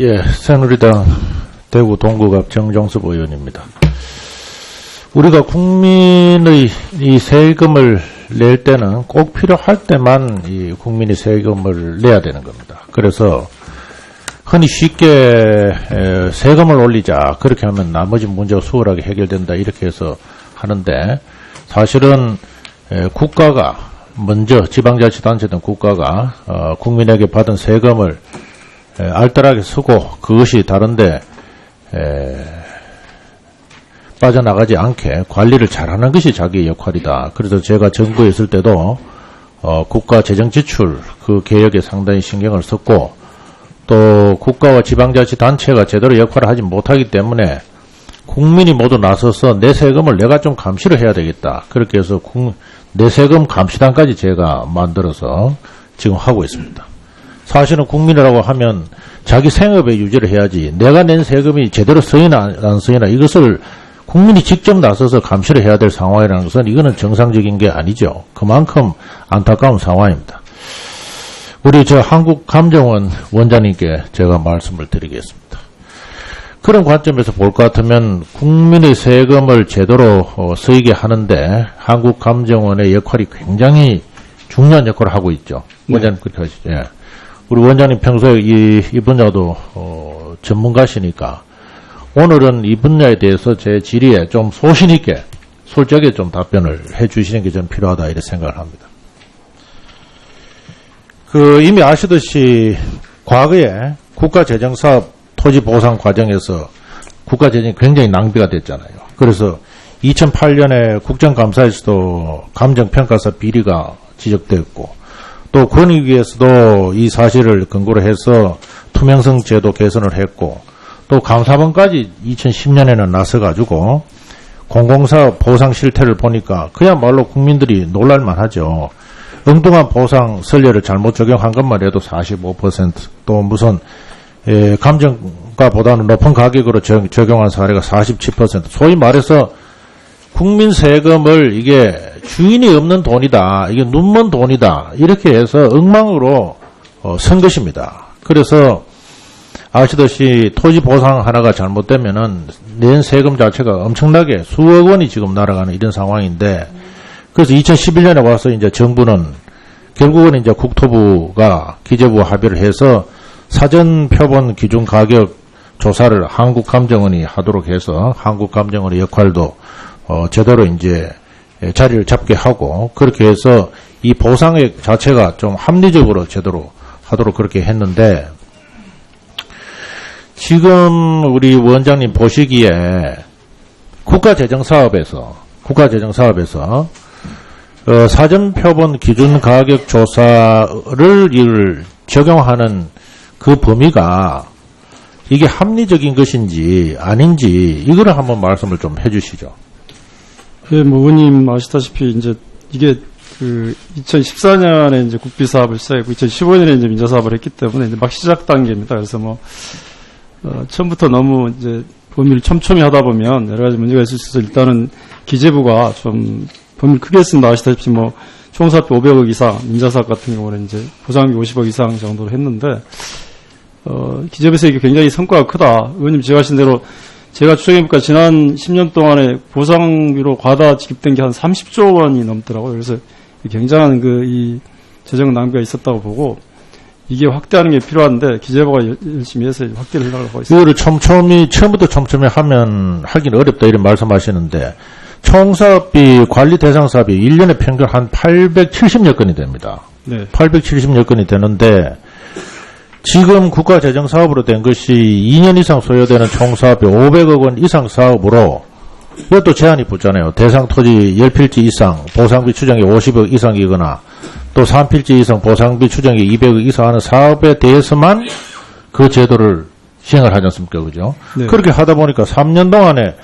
예, 새누리당 대구 동구갑 정정섭 의원입니다. 우리가 국민의 이 세금을 낼 때는 꼭 필요할 때만 이 국민이 세금을 내야 되는 겁니다. 그래서 흔히 쉽게 세금을 올리자 그렇게 하면 나머지 문제가 수월하게 해결된다 이렇게 해서 하는데, 사실은 국가가 먼저 지방자치단체 등 국가가 국민에게 받은 세금을 알뜰하게 쓰고 그것이 다른데 빠져나가지 않게 관리를 잘하는 것이 자기의 역할이다. 그래서 제가 정부에 있을 때도 국가 재정 지출 그 개혁에 상당히 신경을 썼고, 또 국가와 지방자치단체가 제대로 역할을 하지 못하기 때문에 국민이 모두 나서서 내 세금을 내가 좀 감시를 해야 되겠다. 그렇게 해서 내 세금 감시단까지 제가 만들어서 지금 하고 있습니다. 사실은 국민이라고 하면 자기 생업에 유지를 해야지 내가 낸 세금이 제대로 쓰이나 안 쓰이나 이것을 국민이 직접 나서서 감시를 해야 될 상황이라는 것은 이거는 정상적인 게 아니죠. 그만큼 안타까운 상황입니다. 우리 한국감정원 원장님께 제가 말씀을 드리겠습니다. 그런 관점에서 볼 것 같으면 국민의 세금을 제대로 쓰이게 하는데 한국감정원의 역할이 굉장히 중요한 역할을 하고 있죠. 원장님 그렇게 하시죠. 예. 우리 원장님 평소에 이 분야도 전문가시니까 오늘은 이 분야에 대해서 제 질의에 좀 소신 있게 솔직하게 좀 답변을 해 주시는 게 좀 필요하다 이렇게 생각을 합니다. 이미 아시듯이 과거에 국가재정사업 토지 보상 과정에서 국가재정이 굉장히 낭비가 됐잖아요. 그래서 2008년에 국정감사에서도 감정평가사 비리가 지적됐고, 또 권익위에서도 이 사실을 근거로 해서 투명성 제도 개선을 했고, 또 감사원까지 2010년에는 나서가지고 공공사업 보상 실태를 보니까 그야말로 국민들이 놀랄만하죠. 엉뚱한 보상 선례를 잘못 적용한 것만 해도 45%, 또 무슨 감정가보다는 높은 가격으로 적용한 사례가 47%. 소위 말해서 국민 세금을 이게 주인이 없는 돈이다, 이게 눈먼 돈이다 이렇게 해서 엉망으로 쓴 것입니다. 그래서 아시듯이 토지 보상 하나가 잘못되면은 낸 세금 자체가 엄청나게 수억 원이 지금 날아가는 이런 상황인데, 그래서 2011년에 와서 이제 정부는 결국은 이제 국토부가 기재부와 합의를 해서 사전 표본 기준 가격 조사를 한국감정원이 하도록 해서 한국감정원의 역할도 제대로 이제 자리를 잡게 하고, 그렇게 해서 이 보상액 자체가 좀 합리적으로 제대로 하도록 그렇게 했는데, 지금 우리 원장님 보시기에 국가재정사업에서 사전 표본 기준 가격 조사를 적용하는 그 범위가 이게 합리적인 것인지 아닌지 이거를 한번 말씀을 좀 해주시죠. 예, 의원님 아시다시피 이제 이게 2014년에 이제 국비 사업을 시작했고 2015년에 이제 민자 사업을 했기 때문에 이제 막 시작 단계입니다. 그래서 처음부터 너무 이제 범위를 촘촘히 하다 보면 여러 가지 문제가 있을 수 있어서 일단은 기재부가 좀 범위를 크게 했습니다. 아시다시피 총사업비 500억 이상, 민자사업 같은 경우는 이제 보상비 50억 이상 정도로 했는데, 기재부에서 이게 굉장히 성과가 크다. 의원님 지적하신 대로 제가 추정해보니까 지난 10년 동안에 보상비로 과다 지급된 게 한 30조 원이 넘더라고요. 그래서 굉장한 이 재정 낭비가 있었다고 보고, 이게 확대하는 게 필요한데 기재부가 열심히 해서 확대를 하려고 있습니다. 이거를 처음부터 촘촘히 하긴 어렵다 이런 말씀하시는데, 총사업비 관리 대상 사업이 1년에 평균 한 870여 건이 됩니다. 네. 870여 건이 되는데, 지금 국가재정사업으로 된 것이 2년 이상 소요되는 총사업비 500억 원 이상 사업으로 이것도 제한이 붙잖아요. 대상 토지 10필지 이상 보상비 추정이 50억 이상이거나 또 3필지 이상 보상비 추정이 200억 이상 하는 사업에 대해서만 그 제도를 시행을 하지 않습니까? 그죠? 네. 그렇게 하다 보니까 3년 동안에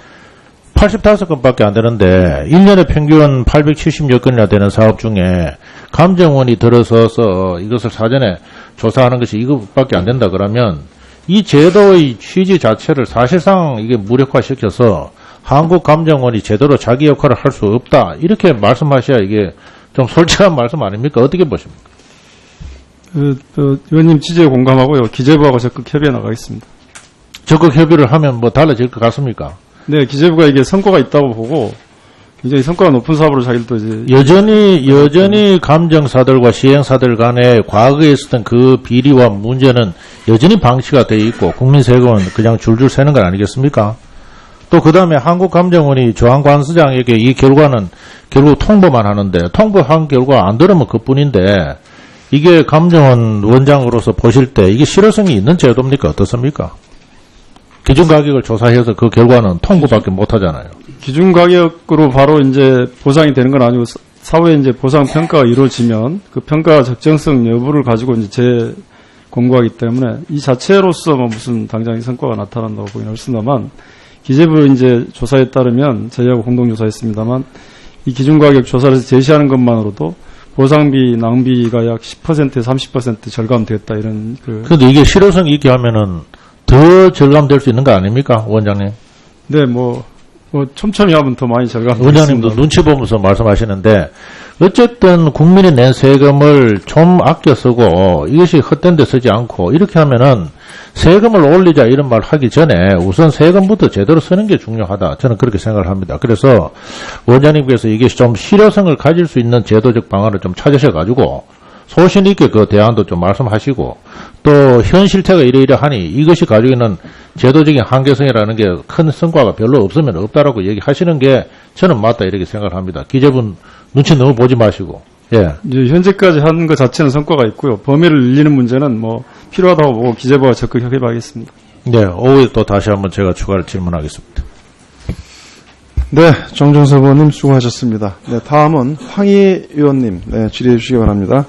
85건밖에 안 되는데 1년에 평균 870여 건이나 되는 사업 중에 감정원이 들어서서 이것을 사전에 조사하는 것이 이것밖에 안 된다 그러면 이 제도의 취지 자체를 사실상 이게 무력화시켜서 한국감정원이 제대로 자기 역할을 할 수 없다 이렇게 말씀하셔야 이게 좀 솔직한 말씀 아닙니까? 어떻게 보십니까? 의원님 취지에 공감하고요. 기재부하고 적극 협의해 나가겠습니다. 적극 협의를 하면 뭐 달라질 것 같습니까? 네, 기재부가 이게 성과가 있다고 보고 굉장히 성과가 높은 사업으로 자기도 이제 여전히 감정사들과 시행사들 간에 과거에 있었던 그 비리와 문제는 여전히 방치가 되어 있고 국민 세금은 그냥 줄줄 새는 건 아니겠습니까? 또 그 다음에 한국감정원이 조항관수장에게 이 결과는 결국 통보만 하는데 통보한 결과 안 들으면 그뿐인데 이게 감정원 원장으로서 보실 때 이게 실효성이 있는 제도입니까? 어떻습니까? 기준가격을 조사해서 그 결과는 통보밖에 못 하잖아요. 기준가격으로 바로 이제 보상이 되는 건 아니고 사후에 이제 보상 평가가 이루어지면 그 평가 적정성 여부를 가지고 이제 공고하기 때문에 이 자체로서 뭐 무슨 당장 성과가 나타난다고 보긴 어렵습니다만 기재부 이제 조사에 따르면 저희하고 공동조사했습니다만 이 기준가격 조사를 제시하는 것만으로도 보상비 낭비가 약 10%에서 30% 절감됐다 이런 그런데 이게 실효성 있게 하면은 더 절감될 수 있는 거 아닙니까, 원장님? 네, 뭐 촘촘히 하면 더 많이 절감될 원장님도 눈치 보면서 말씀하시는데 어쨌든 국민이 낸 세금을 좀 아껴 쓰고 이것이 헛된 데 쓰지 않고 이렇게 하면은 세금을 올리자 이런 말 하기 전에 우선 세금부터 제대로 쓰는 게 중요하다. 저는 그렇게 생각을 합니다. 그래서 원장님께서 이게 좀 실효성을 가질 수 있는 제도적 방안을 좀 찾으셔가지고 소신 있게 그 대안도 좀 말씀하시고 또 현 실태가 이러이러하니 이것이 가지고 있는 제도적인 한계성이라는 게 큰 성과가 별로 없으면 없다라고 얘기하시는 게 저는 맞다 이렇게 생각을 합니다. 기재분 눈치 너무 보지 마시고. 예. 이제 현재까지 한 것 자체는 성과가 있고요. 범위를 늘리는 문제는 뭐 필요하다고 보고 기재부와 적극 협의하겠습니다. 네, 오후에 또 다시 한번 제가 추가로 질문하겠습니다. 네, 정종섭 의원님 수고하셨습니다. 네, 다음은 황희 의원님 질의해 주시기 바랍니다.